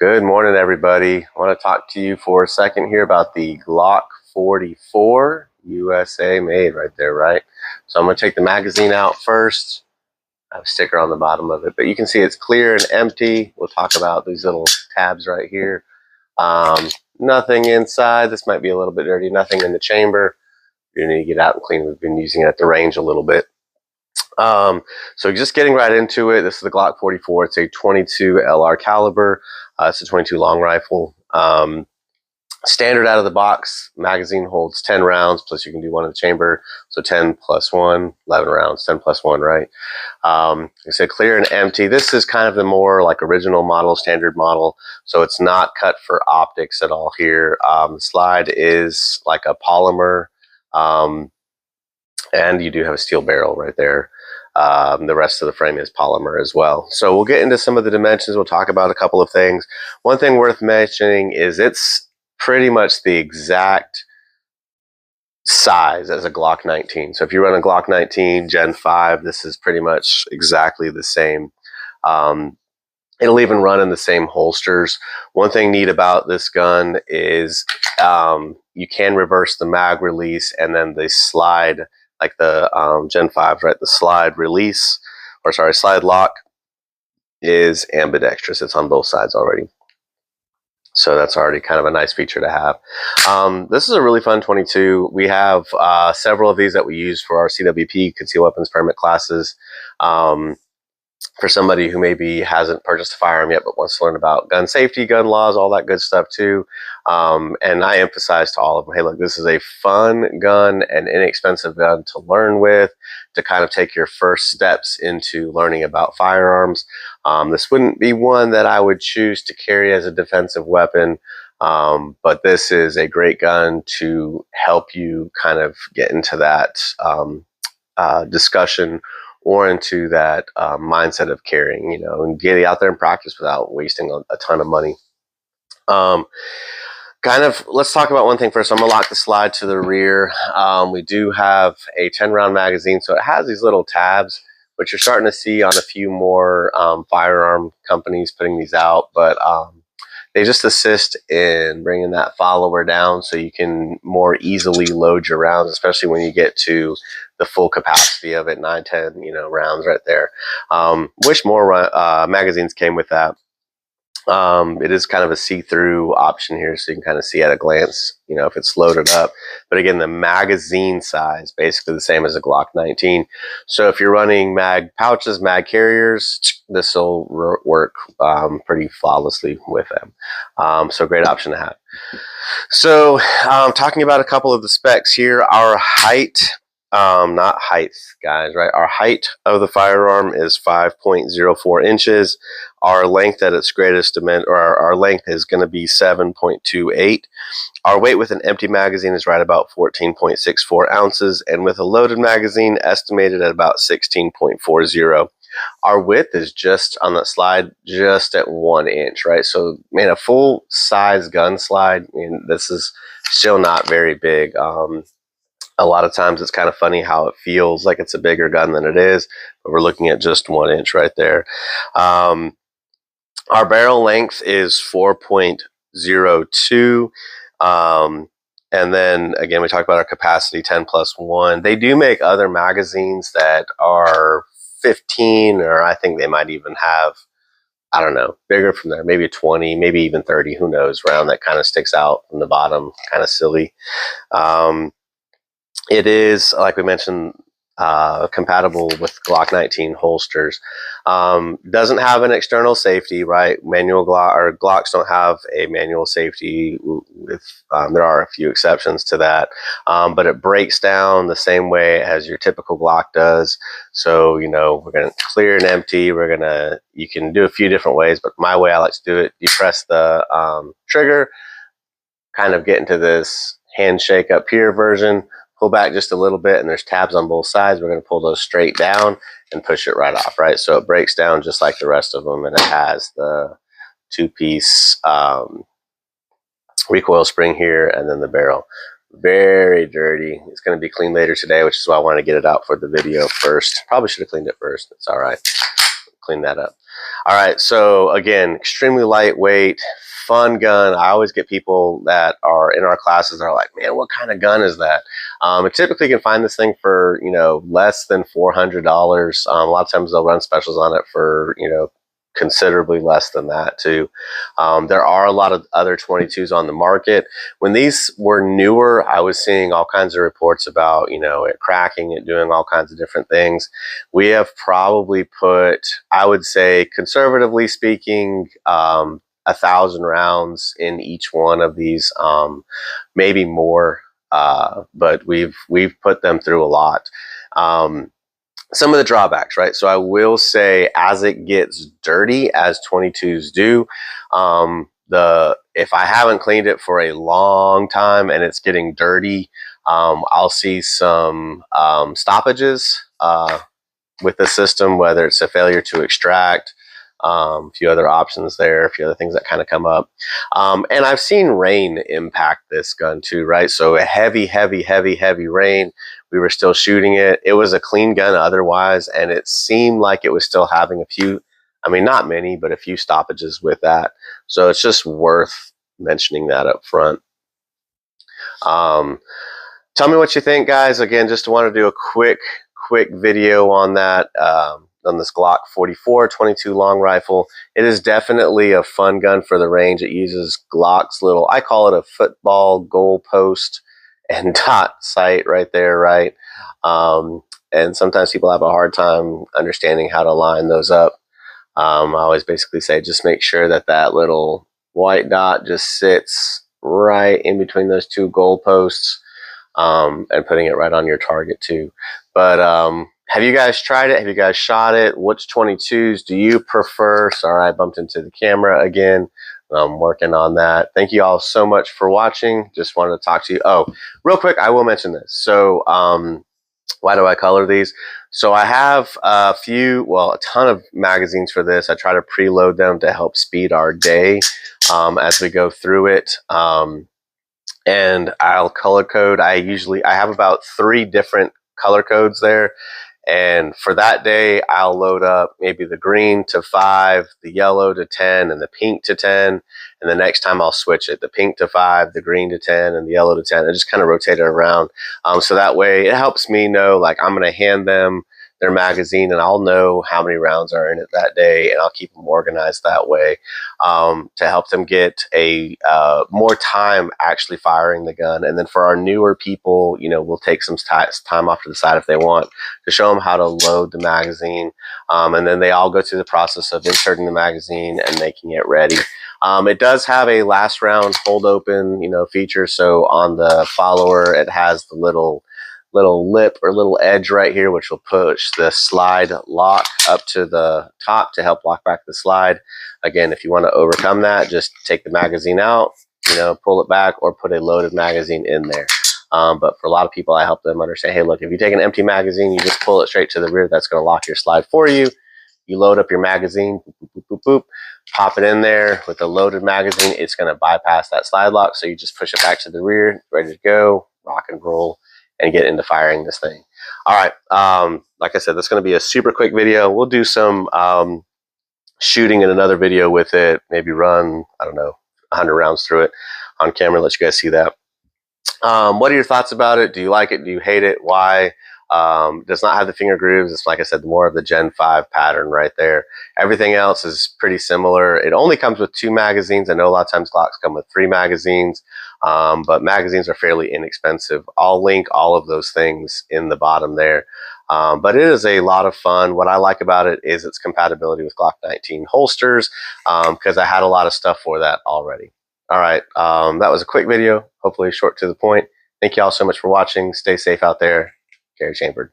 Good morning, everybody. I want to talk to you for a second here about the Glock 44 USA made right there, right? So I'm going to take the magazine out first. I have a sticker on the bottom of it, but you can see it's clear and empty. We'll talk about these little tabs right here. Nothing inside. This might be a little bit dirty. Nothing in the chamber. You need to get out and clean. We've been using it at the range a little bit. So just getting right into it, this is the Glock 44. It's a 22 LR caliber. It's a 22 long rifle. Standard out of the box, magazine holds 10 rounds, plus you can do one in the chamber. So 10 plus 1, 11 rounds, 10 plus 1, right? Like I said, clear and empty. This is kind of the more like original model, standard model. So it's not cut for optics at all here. The slide is like a polymer, and you do have a steel barrel right there. The rest of the frame is polymer as well. So we'll get into some of the dimensions. We'll talk about a couple of things. One thing worth mentioning is it's pretty much the exact size as a Glock 19. So if you run a Glock 19 Gen 5, this is pretty much exactly the same. It'll even run in the same holsters. One thing neat about this gun is you can reverse the mag release, and then the slide, like the Gen 5, right? The slide release, or sorry, slide lock is ambidextrous. It's on both sides already. So that's already kind of a nice feature to have. This is a really fun 22. We have several of these that we use for our CWP, concealed weapons permit classes. For somebody who maybe hasn't purchased a firearm yet but wants to learn about gun safety, gun laws, all that good stuff too. And I emphasize to all of them, hey, look, this is a fun gun and inexpensive gun to learn with, to kind of take your first steps into learning about firearms. This wouldn't be one that I would choose to carry as a defensive weapon, but this is a great gun to help you kind of get into that discussion or into that mindset of carrying, you know, and get out there and practice without wasting a ton of money. Let's talk about one thing first. I'm gonna lock the slide to the rear. We do have a 10-round magazine, so it has these little tabs, which you're starting to see on a few more firearm companies putting these out, but they just assist in bringing that follower down so you can more easily load your rounds, especially when you get to the full capacity of it, 9, 10, rounds right there. Wish more magazines came with that. It is kind of a see-through option here, so you can kind of see at a glance, if it's loaded up. But again, the magazine size, basically the same as a Glock 19. So if you're running mag pouches, mag carriers, this will work pretty flawlessly with them. So great option to have. So talking about a couple of the specs here, our height, not height, guys, right? Our height of the firearm is 5.04 inches. Our length at its greatest dimension, or our length is going to be 7.28. Our weight with an empty magazine is right about 14.64 ounces, and with a loaded magazine, estimated at about 16.40. Our width is just on that slide, just at 1 inch, right? So, man, a full size gun slide, this is still not very big. A lot of times it's kind of funny how it feels like it's a bigger gun than it is, but we're looking at just 1 inch right there. Our barrel length is 4.02. And then again, we talked about our capacity, 10 plus 1. They do make other magazines that are 15, or I think they might even have, I don't know, bigger from there, maybe 20, maybe even 30, who knows, round that kind of sticks out from the bottom, kind of silly. It is, like we mentioned, compatible with Glock 19 holsters. Doesn't have an external safety, right? Manual Glock, or Glocks don't have a manual safety. There are a few exceptions to that, but it breaks down the same way as your typical Glock does. So, we're going to clear and empty. You can do a few different ways, but my way I like to do it, you press the trigger, kind of get into this handshake up here version, pull back just a little bit, and there's tabs on both sides. We're going to pull those straight down and push it right off, right? So it breaks down just like the rest of them, and it has the 2-piece recoil spring here, and then the barrel. Very dirty. It's going to be cleaned later today, which is why I want to get it out for the video first. Probably should have cleaned it first. It's all right. clean that up. All right, so again, extremely lightweight, fun gun. I always get people that are in our classes that are like, man, what kind of gun is that? And typically you can find this thing for, you know, less than $400. A lot of times they'll run specials on it for, you know, considerably less than that too. There are a lot of other 22s on the market. When these were newer, I was seeing all kinds of reports about, you know, it cracking, it doing all kinds of different things. We have probably put, I would say, conservatively speaking, 1,000 rounds in each one of these, maybe more, but we've put them through a lot. Some of the drawbacks, right? So I will say, as it gets dirty, as 22s do, if I haven't cleaned it for a long time and it's getting dirty, I'll see some stoppages with the system, whether it's a failure to extract, a few other options there, a few other things that kind of come up. And I've seen rain impact this gun too, right? So a heavy rain, we were still shooting it. It was a clean gun otherwise, and it seemed like it was still having a few, I mean, not many, but a few stoppages with that. So it's just worth mentioning that up front. Tell me what you think, guys. Again, just want to do a quick video on that, on this Glock 44 22 long rifle. It is definitely a fun gun for the range. It uses Glock's little, I call it a football goal post and dot sight right there, right? And sometimes people have a hard time understanding how to line those up. I always basically say, just make sure that that little white dot just sits right in between those two goal posts, and putting it right on your target too. But have you guys tried it? Have you guys shot it? Which 22s do you prefer? Sorry, I bumped into the camera again. I'm working on that. Thank you all so much for watching. Just wanted to talk to you. Oh, real quick, I will mention this. So why do I color these? So I have a ton of magazines for this. I try to preload them to help speed our day as we go through it. And I'll color code. I have about 3 different color codes there. And for that day, I'll load up maybe the green to 5, the yellow to 10, and the pink to 10. And the next time I'll switch it, the pink to 5, the green to 10, and the yellow to 10. I just kind of rotate it around. So that way it helps me know, like, I'm going to hand them their magazine and I'll know how many rounds are in it that day, and I'll keep them organized that way, to help them get a more time actually firing the gun. And then for our newer people, you know, we'll take some time off to the side if they want, to show them how to load the magazine, and then they all go through the process of inserting the magazine and making it ready. It does have a last round hold open, you know, feature. So on the follower, it has the little lip or little edge right here, which will push the slide lock up to the top to help lock back the slide. Again, if you want to overcome that, just take the magazine out, you know, pull it back, or put a loaded magazine in there. But for a lot of people, I help them understand, hey, look, if you take an empty magazine, you just pull it straight to the rear. That's going to lock your slide for you. You load up your magazine, boop, boop, boop, boop, pop it in there with a loaded magazine. It's going to bypass that slide lock. So you just push it back to the rear, ready to go, rock and roll, and get into firing this thing. All right. Like I said, that's going to be a super quick video. We'll do some shooting in another video with it. Maybe run, I don't know, 100 rounds through it on camera. Let you guys see that. What are your thoughts about it? Do you like it? Do you hate it? Why? Does not have the finger grooves. It's, like I said, more of the Gen 5 pattern right there. Everything else is pretty similar. It only comes with 2 magazines. I know a lot of times Glocks come with 3 magazines, but magazines are fairly inexpensive. I'll link all of those things in the bottom there. But it is a lot of fun. What I like about it is its compatibility with Glock 19 holsters, because I had a lot of stuff for that already. All right, that was a quick video, hopefully short to the point. Thank you all so much for watching. Stay safe out there. Gary Chambered.